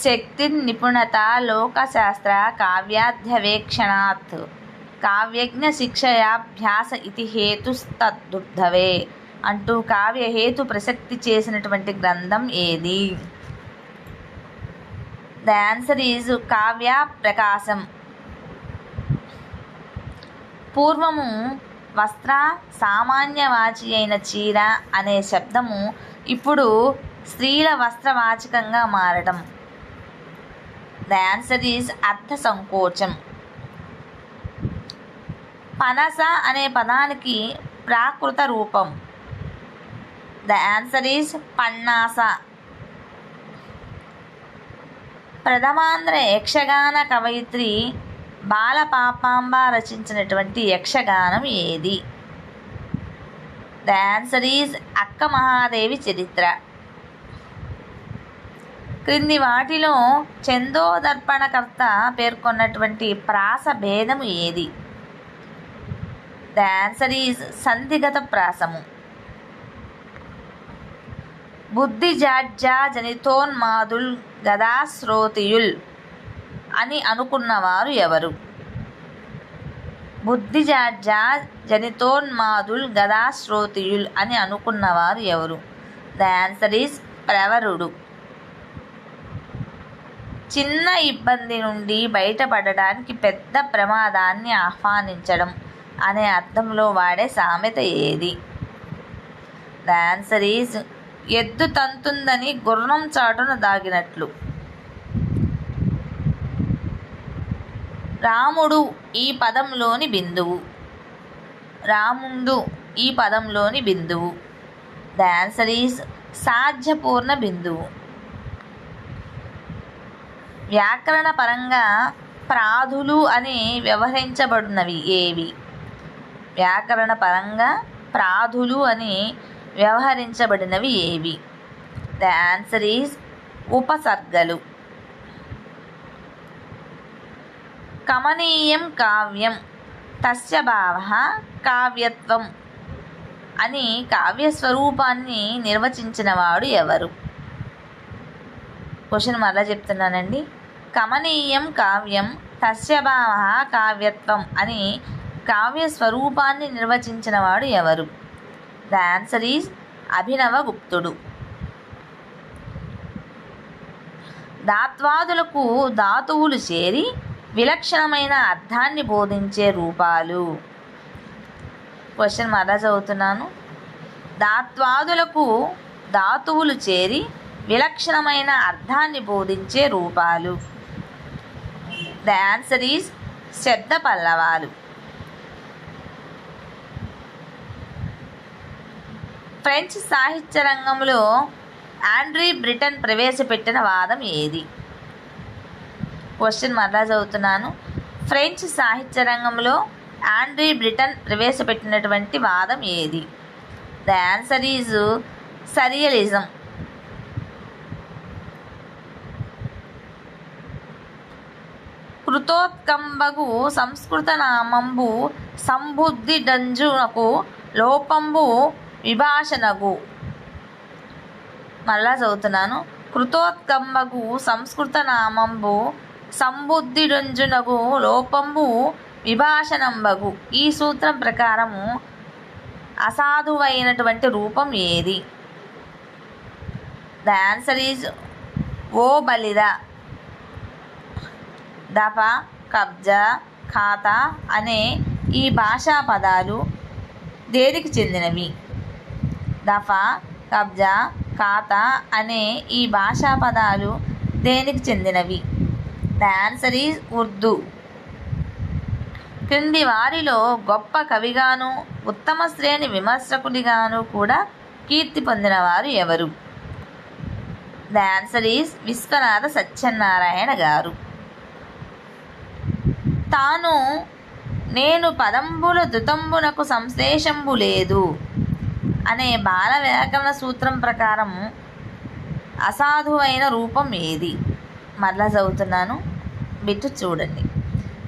శక్తిర్నిపుణత లోకశాస్త్ర కావ్యాధ్యవేక్షణాత్ కావ్యజ్ఞ శిక్షయాభ్యాస ఇతి హేతుస్తద్దుర్ధవే అంటూ కావ్య హేతు ప్రసక్తి చేసినటువంటి గ్రంథం ఏది? ద ఆన్సర్ ఈజ్ కావ్య ప్రకాశం. పూర్వము వస్త్ర సామాన్యవాచి అయిన చీర అనే శబ్దము ఇప్పుడు స్త్రీల వస్త్రవాచకంగా మారడం. ద ఆన్సర్ ఈజ్ అర్థ సంకోచం. పనస అనే పదానికి ప్రాకృత రూపం. ద ఆన్సర్ ఈజ్ పన్నాస. ప్రథమాంధ్ర యక్షగాన కవయిత్రి బాలపాపాంబ రచించినటువంటి యక్షగానం ఏది? ద ఆన్సర్ ఈజ్ అక్క మహాదేవి చరిత్ర. క్రింది వాటిలో చందోదర్పణకర్త పేర్కొన్నటువంటి ప్రాస భేదము ఏది? ద ఆన్సర్ ఈజ్ సంధిగత ప్రాసము. బుద్ధిజాడ్జా జనితోన్మాదుల్ గదాశ్రోతియుల్ అని అనుకున్నవారు ఎవరు? బుద్ధిజాడ్జా జనితోన్మాదుల్ గదాశ్రోతియుల్ అని అనుకున్నవారు ఎవరు? ద ఆన్సర్ ఈజ్ ప్రవరుడు. చిన్న ఇబ్బంది నుండి బయటపడడానికి పెద్ద ప్రమాదాన్ని ఆహ్వానించడం అనే అర్థంలో వాడే సామెత ఏది? ద ఆన్సర్ ఈజ్ ఎద్దు తంతుందని గుర్రం చాటున దాగినట్లు. రాముడు ఈ పదంలోని బిందువు. రాముండు ఈ పదంలోని బిందువు. ద ఆన్సర్ ఈజ్ సాధ్యపూర్ణ బిందువు. వ్యాకరణ పరంగా ప్రాధులు అని వ్యవహరించబడినవి ఏవి? వ్యాకరణ పరంగా ప్రాధులు అని వ్యవహరించబడినవి ఏవి? ద ఆన్సర్ ఈజ్ ఉపసర్గలు. కమనీయం కావ్యం తస్య భావః కావ్యత్వం అని కావ్యస్వరూపాన్ని నిర్వచించినవాడు ఎవరు? క్వశ్చన్ మరలా చెప్తున్నానండి. కమనీయం కావ్యం తస్య భావః కావ్యత్వం అని కావ్య స్వరూపాన్ని నిర్వచించినవాడు ఎవరు? ద ఆన్సర్ ఈజ్ అభినవగుప్తుడు. ధాత్వాదులకు ధాతువులు చేరి విలక్షణమైన అర్థాన్ని బోధించే రూపాలు. క్వశ్చన్ మరలా చదువుతున్నాను. ధాత్వాదులకు ధాతువులు చేరి విలక్షణమైన అర్థాన్ని బోధించే రూపాలు. ద ఆన్సర్ ఈజ్ శబ్ద పల్లవాలు. ఫ్రెంచ్ సాహిత్య రంగంలో ఆండ్రీ బ్రిటన్ ప్రవేశపెట్టిన వాదం ఏది? క్వశ్చన్ మరలా చదువుతున్నాను. ఫ్రెంచ్ సాహిత్య రంగంలో ఆండ్రీ బ్రిటన్ ప్రవేశపెట్టినటువంటి వాదం ఏది? The answer is surrealism. కృతోత్కంబగు సంస్కృత నామంబు సంబుద్ధిడంజునకు లోపంబు విభాషణగు. మళ్ళా చదువుతున్నాను. కృతోత్కంబగు సంస్కృత నామంబు సంబుద్ధిడంజునగు లోపంబు విభాషణంబగు. ఈ సూత్రం ప్రకారము అసాధువైనటువంటి రూపం ఏది? ద ఆన్సర్ ఈజ్ ఓ బలిద. దఫ, కబ్జా, ఖాతా అనే ఈ భాషా పదాలు దేనికి చెందినవి? దఫ, కబ్జా, ఖాతా అనే ఈ భాషా పదాలు దేనికి చెందినవి? The answer is Urdu. క్రింది వారిలో గొప్ప కవిగాను ఉత్తమ శ్రేణి విమర్శకుడిగాను కూడా కీర్తి పొందినవారు ఎవరు? The answer is Viswanatha Satyanarayana గారు. తాను నేను పదంబుల ధృతంబునకు సంశ్లేషంబు లేదు అనే బాల వ్యాకరణ సూత్రం ప్రకారం అసాధువైన రూపం ఏది? మరలా చదువుతున్నాను, బిట్టు చూడండి.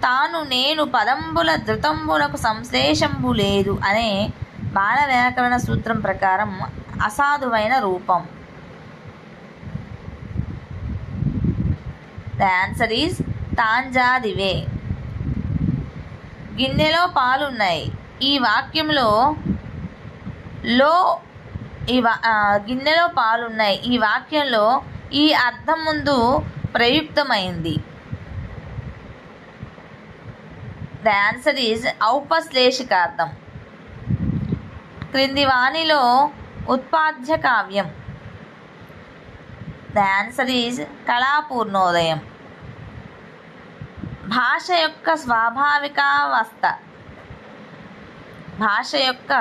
తాను నేను పదంబుల ధృతంబునకు సంశ్లేషంబు లేదు అనే బాల వ్యాకరణ సూత్రం ప్రకారం అసాధువైన రూపం. ద ఆన్సర్ ఈజ్ తాంజాదివే. గిన్నెలో పాలున్నాయి. ఈ వాక్యంలో లో గిన్నెలో పాలున్నాయి ఈ వాక్యంలో ఈ అర్థం ముందు ప్రయుక్తమైంది. ద ఆన్సర్ ఈజ్ ఔపశ్లేషికార్థం. క్రింది వాణిలో ఉత్పాద్య కావ్యం. ద ఆన్సర్ ఈజ్ కళాపూర్ణోదయం. భాష యొక్క స్వాభావికావస్థ. భాష యొక్క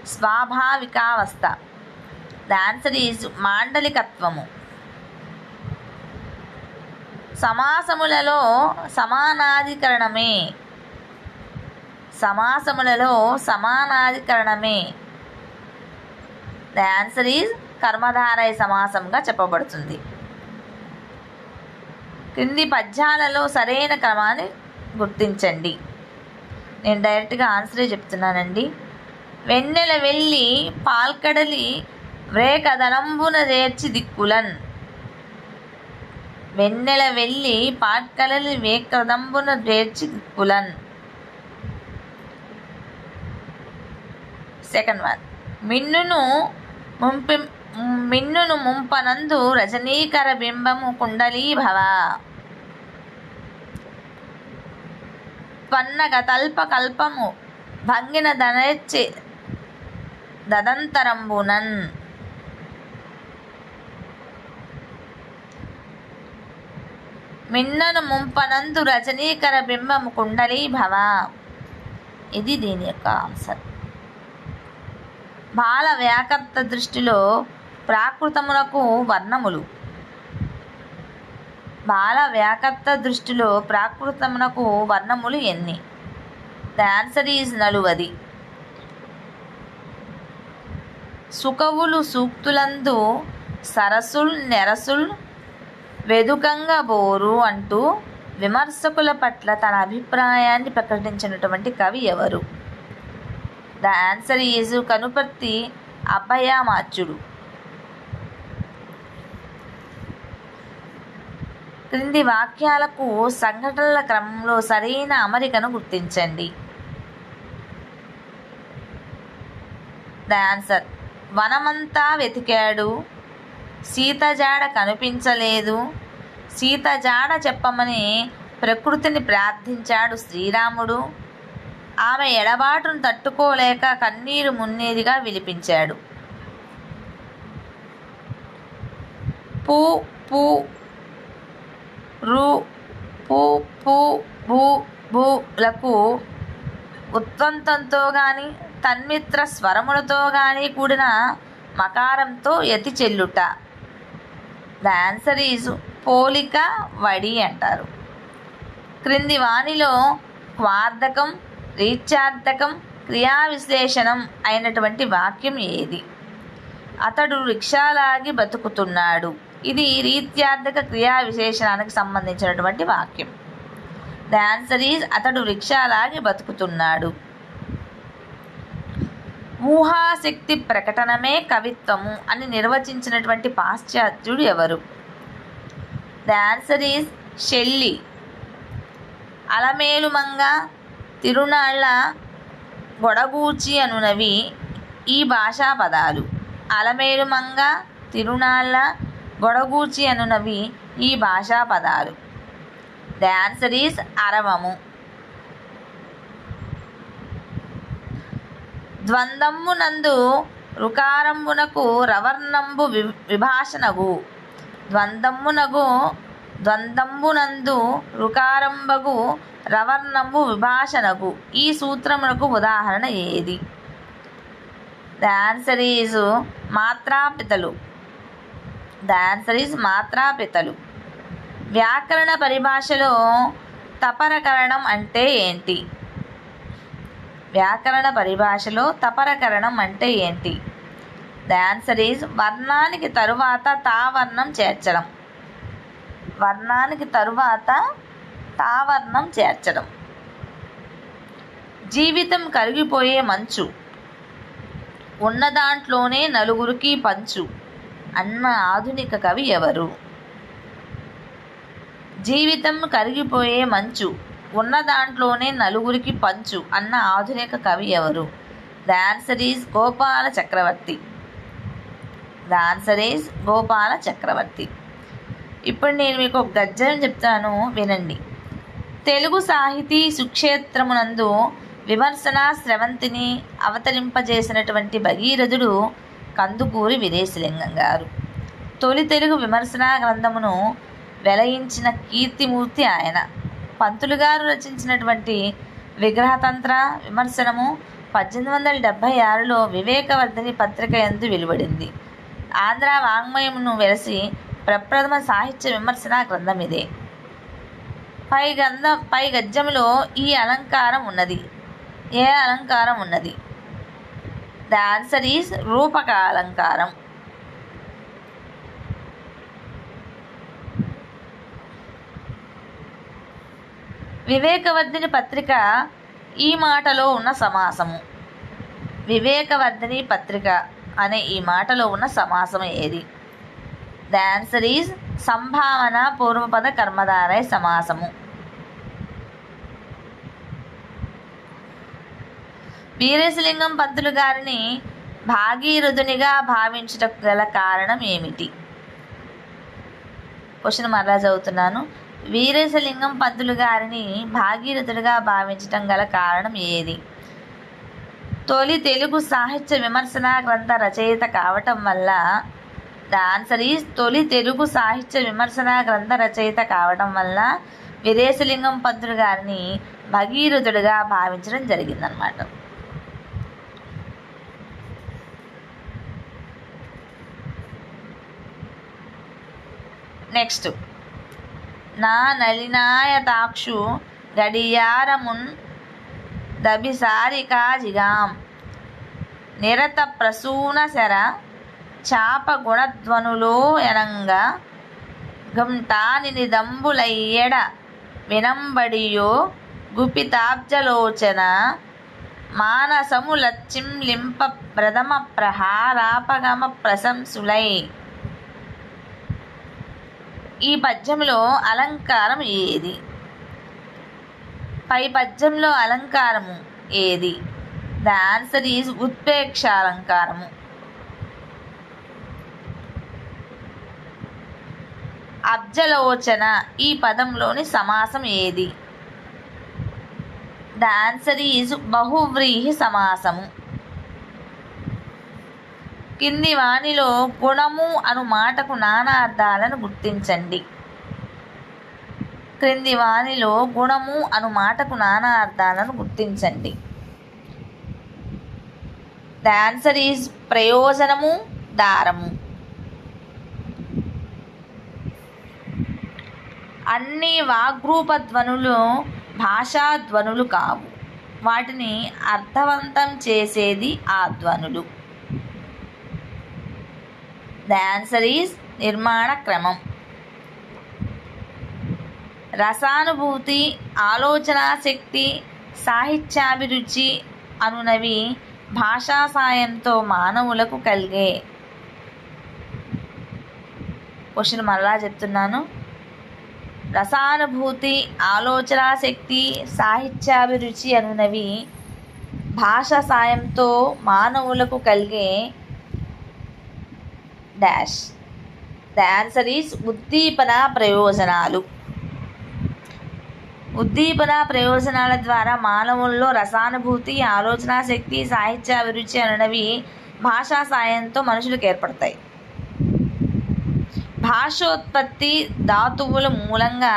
స్వాభావికావస్థ. ద ఆన్సర్ ఈజ్ మాండలికత్వము. సమాసములలో సమానాధికరణమే. సమాసములలో సమానాధికరణమే. ద ఆన్సర్ ఈజ్ కర్మధారయ సమాసంగా చెప్పబడుతుంది. క్రింది పద్యాలలో సరైన క్రమాన్ని గుర్తించండి. నేను డైరెక్ట్గా ఆన్సరే చెప్తున్నానండి. వెన్నెల వెళ్ళి పాల్కడలి వ్రేకదనంబున చేర్చి దిక్కులన్. వెన్నెల వెళ్ళి పాల్కడలి వేకదంబున చేర్చి దిక్కులన్. Second one. మిన్నును ముంపనందు రజనీకర బింబము కుండలీభవ. పన్నగ తల్ప కల్పము భంగిన దనెచ్చి దదంతరంబునన్. మిన్నను ముంపనందు రజనీకర బింబము కుండలీభవ. ఇది దీని యొక్క ఆన్సర్. బాల వ్యాకర్త దృష్టిలో ప్రాకృతమునకు వర్ణములు. బాల వ్యాకర్త దృష్టిలో ప్రాకృతమునకు వర్ణములు ఎన్ని? The answer is 40. సుకవులు సూక్తులందు సరసుల్ నెరసుల్ వెదుకంగా బోరు అంటూ విమర్శకుల పట్ల తన అభిప్రాయాన్ని ప్రకటించినటువంటి కవి ఎవరు? ద ఆన్సర్ ఈజ్ కనుపర్తి అభయమాచ్యుడు. క్రింది వాక్యాలకు సంఘటనల క్రమంలో సరైన అమరికను గుర్తించండి. The answer. వనమంతా వెతికాడు, సీత జాడ కనిపించలేదు. సీత జాడ చెప్పమని ప్రకృతిని ప్రార్థించాడు శ్రీరాముడు. ఆమె ఎడబాటును తట్టుకోలేక కన్నీరు మున్నీరుగా విలిపించాడు. పూ పూ రు పు పు భూ భూలకు ఉత్వంతంతో గాని తన్మిత్ర స్వరములతో గాని కూడిన మకారంతో యతి చెల్లుట. ద ఆన్సర్ ఈజ్ పోలిక వడి అంటారు. క్రింది వానిలో క్వార్థకం రీత్యార్థకం క్రియా విశ్లేషణం అయినటువంటి వాక్యం ఏది? అతడు రిక్షాలాగి బతుకుతున్నాడు. ఇది రీత్యార్థక క్రియా విశేషణానికి సంబంధించినటువంటి వాక్యం. ద ఆన్సర్ ఈజ్ అతడు రిక్షాలాగి బతుకుతున్నాడు. ఊహాశక్తి ప్రకటనమే కవిత్వము అని నిర్వచించినటువంటి పాశ్చాత్యుడు ఎవరు? The answer is Shelley. అలమేలుమంగ తిరునాళ్ళ గొడగూచి అనునవి ఈ భాషా పదాలు. అలమేలుమంగ తిరునాళ్ళ గొడగూచి అనునవి ఈ భాషా పదాలు. ద ఆన్సర్ ఈజ్ అరవము. ద్వంద్వమునందు రుకారంబునకు రవర్ణంబు విభాషణగు. ద్వంద్వమునందు రుకారంబగు రవర్ణంబు విభాషణగు. ఈ సూత్రమునకు ఉదాహరణ ఏది? ద ఆన్సర్ ఈజ్ మాత్రాపితలు. ద ఆన్సర్ ఈజ్ మాత్రాపితలు. వ్యాకరణ పరిభాషలో తపరకరణం అంటే ఏంటి? వ్యాకరణ పరిభాషలో తపరకరణం అంటే ఏంటి? ద ఆన్సర్ ఈజ్ వర్ణానికి తరువాత తావర్ణం చేర్చడం. వర్ణానికి తరువాత తావర్ణం చేర్చడం. జీవితం కరిగిపోయే మంచు, ఉన్న దాంట్లోనే నలుగురికి పంచు అన్న ఆధునిక కవి ఎవరు? ద జీవితం కరిగిపోయే మంచు, ఉన్న దాంట్లోనే నలుగురికి పంచు అన్న ఆధునిక కవి ఎవరు? The answer is Gopala Chakravarthy. The answer is Gopala Chakravarthy. ఇప్పుడు నేను మీకు ఒక గద్యం చెప్తాను, వినండి. తెలుగు సాహితీ సుక్షేత్రమునందు విమర్శనా స్రవంతిని అవతరింపజేసినటువంటి భగీరథుడు కందుకూరి వీరేశలింగం గారు. తొలి తెలుగు విమర్శనా గ్రంథమును వెలయించిన కీర్తిమూర్తి ఆయన. పంతులు గారు రచించినటువంటి విగ్రహతంత్ర విమర్శనము 1876లో వివేకవర్ధిని పత్రిక యందు వెలువడింది. ఆంధ్ర వాంగ్మయమును వెలసి ప్రప్రథమ సాహిత్య విమర్శనా గ్రంథం ఇదే. పై గద్యములో ఈ అలంకారం ఉన్నది. ఏ అలంకారం ఉన్నది? ద ఆన్సర్ ఈజ్ రూపక అలంకారం. వివేకవర్ధిని పత్రిక ఈ మాటలో ఉన్న సమాసము. వివేకవర్ధిని పత్రిక అనే ఈ మాటలో ఉన్న సమాసం ఏది? ద ఆన్సర్ ఈజ్ సంభావన పూర్వపద కర్మధారయ సమాసము. వీరేశలింగం పంతులు గారిని భాగీరథునిగా భావించుటకు గల కారణం ఏమిటి? క్వశ్చన్ మరలా చదువుతున్నాను. వీరేశలింగం పంతులు గారిని భాగీరథుడిగా భావించటం గల కారణం ఏది? తొలి తెలుగు సాహిత్య విమర్శనా గ్రంథ రచయిత కావటం వల్ల. ద ఆన్సర్ ఈజ్ తొలి తెలుగు సాహిత్య విమర్శనా గ్రంథ రచయిత కావటం వల్ల వీరేశలింగం పంతులు గారిని భగీరథుడిగా భావించడం జరిగిందనమాట. నెక్స్ట్, నా నళినాయతాక్షు గడియారమున్ దభిసారికా జిగాం నిరత ప్రసూన శర చాప గుణధ్వనులో ఎనంగా గంటానిదంబులయ్యడ వినంబడియో గుపితాబ్జలోచన మానసములచ్చిం ప్రథమ ప్రహారాపగమ ప్రశంసులై. ఈ పద్యంలో అలంకారం ఏది? పై పద్యంలో అలంకారము ఏది? ద ఆన్సర్ ఈజ్ ఉత్ప్రేక్ష అలంకారము. అబ్జలోచన ఈ పదంలోని సమాసం ఏది? ద ఆన్సర్ ఈజ్ బహువ్రీహి సమాసము. కింది వానిలో గుణము అను మాటకు నానా అర్థాలను గుర్తించండి. క్రింది వానిలో గుణము అను మాటకు నానా అర్థాలను గుర్తించండి. ద ఆన్సర్ ఈజ్ ప్రయోజనము, దారము. అన్ని వాగ్రూప ధ్వనులు భాషా ధ్వనులు కావు. వాటిని అర్థవంతం చేసేది ఆ ధ్వనులు. ద ఆన్సర్ ఈజ్ నిర్మాణ క్రమం. రసానుభూతి, ఆలోచనా శక్తి, సాహిత్యాభిరుచి అనునవి భాషా సాయంతో మానవులకు కలిగే. క్వశ్చన్ మరలా చెప్తున్నాను. రసానుభూతి, ఆలోచనా శక్తి, సాహిత్యాభిరుచి అనునవి భాష సాయంతో మానవులకు కలిగే డాష్. ద ఆన్సర్ ఈజ్ ఉద్దీపన ప్రయోజనాలు. ఉద్దీపన ప్రయోజనాల ద్వారా మానవుల్లో రసానుభూతి, ఆలోచనా శక్తి, సాహిత్యాభిరుచి అనునవి భాషా సాయంతో మనుషులకు ఏర్పడతాయి. భాషోత్పత్తి ధాతువుల మూలంగా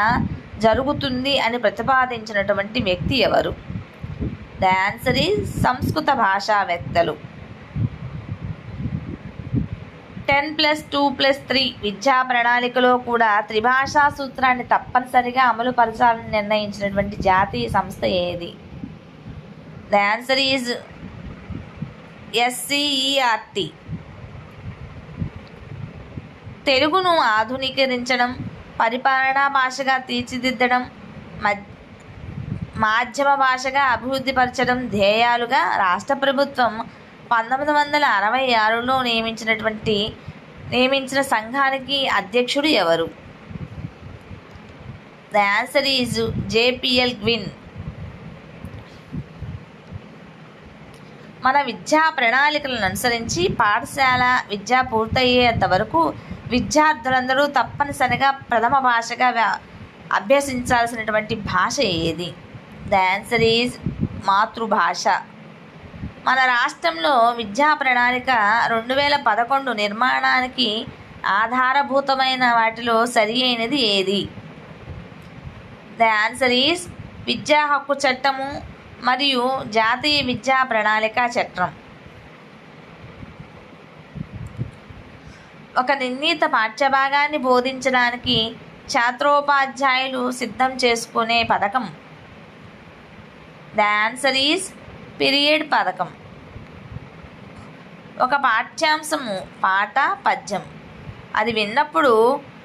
జరుగుతుంది అని ప్రతిపాదించినటువంటి వ్యక్తి ఎవరు? ద ఆన్సర్ ఈజ్ సంస్కృత భాషావేత్తలు. 10+2+3 విద్యా ప్రణాళికలో కూడా త్రిభాషా సూత్రాన్ని తప్పనిసరిగా అమలు పరచాలని నిర్ణయించినటువంటి జాతీయ సంస్థ ఏది? The answer is SCERT. తెలుగును ఆధునీకరించడం, పరిపాలనా భాషగా తీర్చిదిద్దడం, మాధ్యమ భాషగా అభివృద్ధిపరచడం ధ్యేయాలుగా రాష్ట్ర ప్రభుత్వం 1966లో నియమించిన సంఘానికి అధ్యక్షుడు ఎవరు? The answer is JPL Gwynn. మన విద్యా ప్రణాళికలను అనుసరించి పాఠశాల విద్య పూర్తయ్యేంత వరకు విద్యార్థులందరూ తప్పనిసరిగా ప్రథమ భాషగా అభ్యసించాల్సినటువంటి భాష ఏది? ద ఆన్సర్ ఈజ్ మాతృభాష. మన రాష్ట్రంలో విద్యా ప్రణాళిక 2011 నిర్మాణానికి ఆధారభూతమైన వాటిలో సరి అయినది ఏది? ద ఆన్సర్ ఈజ్ విద్యా హక్కు చట్టము మరియు జాతీయ విద్యా ప్రణాళిక చట్టం. ఒక నిర్ణీత పాఠ్యభాగాన్ని బోధించడానికి ఛాత్రోపాధ్యాయులు సిద్ధం చేసుకునే పథకం. ద ఆన్సర్ ఈజ్ పీరియడ్ పథకం. ఒక పాఠ్యాంశము పాట పద్యం అది విన్నప్పుడు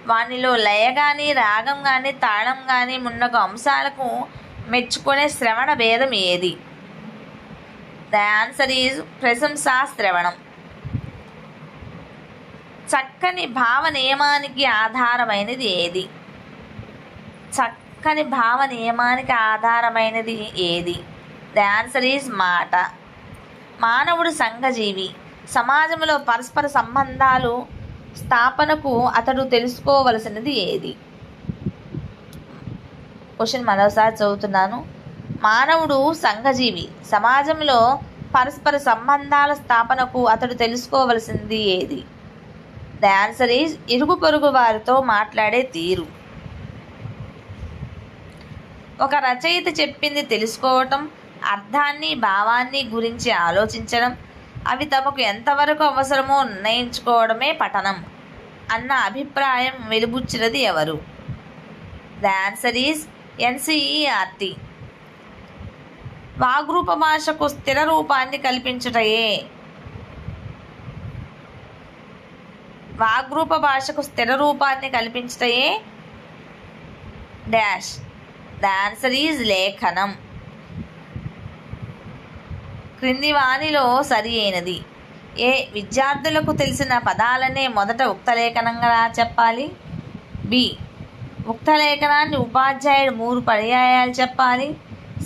వానిలో లయ కానీ రాగం కానీ తాళం కానీ మున్నగు అంశాలకు మెచ్చుకునే శ్రవణ భేదం ఏది? ద ఆన్సర్ ఈజ్ ప్రశంసా శ్రవణం. చక్కని భావ నియమానికి ఆధారమైనది ఏది? చక్కని భావ నియమానికి ఆధారమైనది ఏది? ద ఆన్సర్ ఈజ్ మాట. మానవుడు సంఘజీవి. సమాజంలో పరస్పర సంబంధాలు స్థాపనకు అతడు తెలుసుకోవలసినది ఏది? క్వశ్చన్ మరోసారి చదువుతున్నాను. మానవుడు సంఘజీవి. సమాజంలో పరస్పర సంబంధాల స్థాపనకు అతడు తెలుసుకోవలసింది ఏది? ద ఆన్సర్ ఈజ్ ఇరుగు పొరుగు వారితో మాట్లాడే తీరు. ఒక రచయిత చెప్పింది తెలుసుకోవటం, అర్థాన్ని భావాన్ని గురించి ఆలోచించడం, అవి తమకు ఎంతవరకు అవసరమో నిర్ణయించుకోవడమే పఠనం అన్న అభిప్రాయం వెలుబుచ్చినది ఎవరు? The answer is NCERT. వాగ్రూప భాషకు స్థిర రూపాన్ని కల్పించుటయే. వాగ్రూప భాషకు స్థిర రూపాన్ని కల్పించుటయే డాష్. ద ఆన్సర్ ఈజ్ లేఖనం. క్రింది వానిలో సరి అయినది ఏ? విద్యార్థులకు తెలిసిన పదాలనే మొదట ఉక్తలేఖనంగా చెప్పాలి. బి. ఉక్తలేఖనాన్ని ఉపాధ్యాయుడు 3 పర్యాయాలు చెప్పాలి.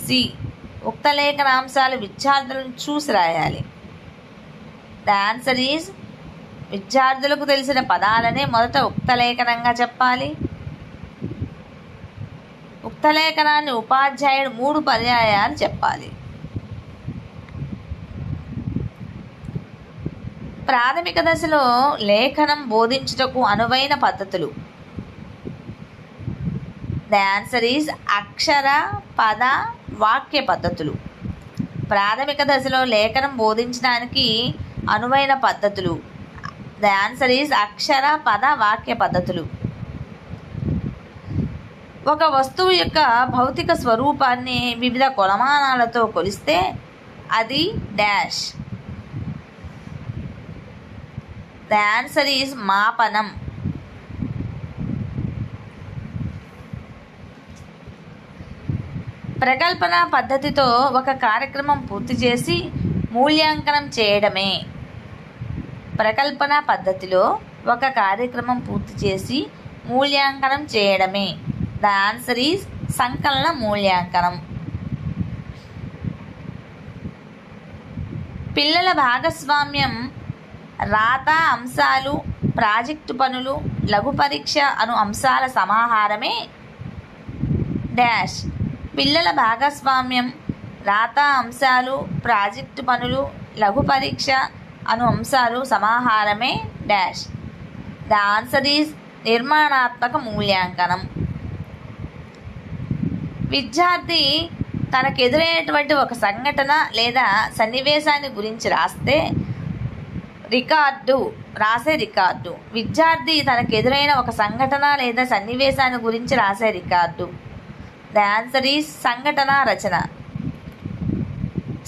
సి. ఉక్తలేఖనాంశాలు విద్యార్థులను చూసి రాయాలి. ద ఆన్సర్ ఈజ్ విద్యార్థులకు తెలిసిన పదాలనే మొదట ఉక్తలేఖనంగా చెప్పాలి. ఉక్తలేఖనాన్ని ఉపాధ్యాయుడు 3 పర్యాయాలు చెప్పాలి. ప్రాథమిక దశలో లేఖనం బోధించుటకు అనువైన పద్ధతులు. ద ఆన్సర్ ఈజ్ అక్షర పద వాక్య పద్ధతులు. ప్రాథమిక దశలో లేఖనం బోధించడానికి అనువైన పద్ధతులు. ద ఆన్సర్ ఈజ్ అక్షర పద వాక్య పద్ధతులు. ఒక వస్తువు యొక్క భౌతిక స్వరూపాన్ని వివిధ కొలమానాలతో కొలిస్తే అది డాష్. ద ఆన్సర్ ఈజ్ మాపనం. ప్రకల్పన పద్ధతితో ఒక కార్యక్రమం పూర్తి చేసి మూల్యాంకనం చేయడమే. ప్రకల్పన పద్ధతిలో ఒక కార్యక్రమం పూర్తి చేసి మూల్యాంకనం చేయడమే. ద ఆన్సర్ ఈజ్ సంకలన మూల్యాంకనం. పిల్లల భాగస్వామ్యం రాత అంశాలు, ప్రాజెక్టు పనులు, లఘు పరీక్ష అను అంశాల సమాహారమే డాష్. పిల్లల భాగస్వామ్యం రాత అంశాలు, ప్రాజెక్టు పనులు, లఘు పరీక్ష అను అంశాలు సమాహారమే డాష్. ద ఆన్సర్ ఈజ్ నిర్మాణాత్మక మూల్యాంకనం. విద్యార్థి తనకెదురైనటువంటి ఒక సంఘటన లేదా సన్నివేశాన్ని గురించి రాసే రికార్డు. విద్యార్థి తనకెదురైన ఒక సంఘటన లేదా సన్నివేశాన్ని గురించి రాసే రికార్డు. ద ఆన్సర్ ఈజ్ సంఘటన రచన.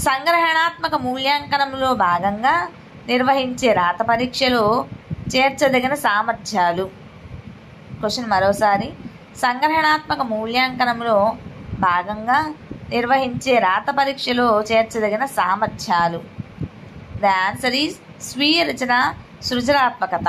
సంగ్రహణాత్మక మూల్యాంకనంలో భాగంగా నిర్వహించే రాత పరీక్షలో చేర్చదగిన సామర్థ్యాలు. క్వశ్చన్ మరోసారి. సంగ్రహణాత్మక మూల్యాంకనంలో భాగంగా నిర్వహించే రాత పరీక్షలో చేర్చదగిన సామర్థ్యాలు. ద ఆన్సర్ ఈజ్ స్వీయ రచన, సృజనాత్మకత.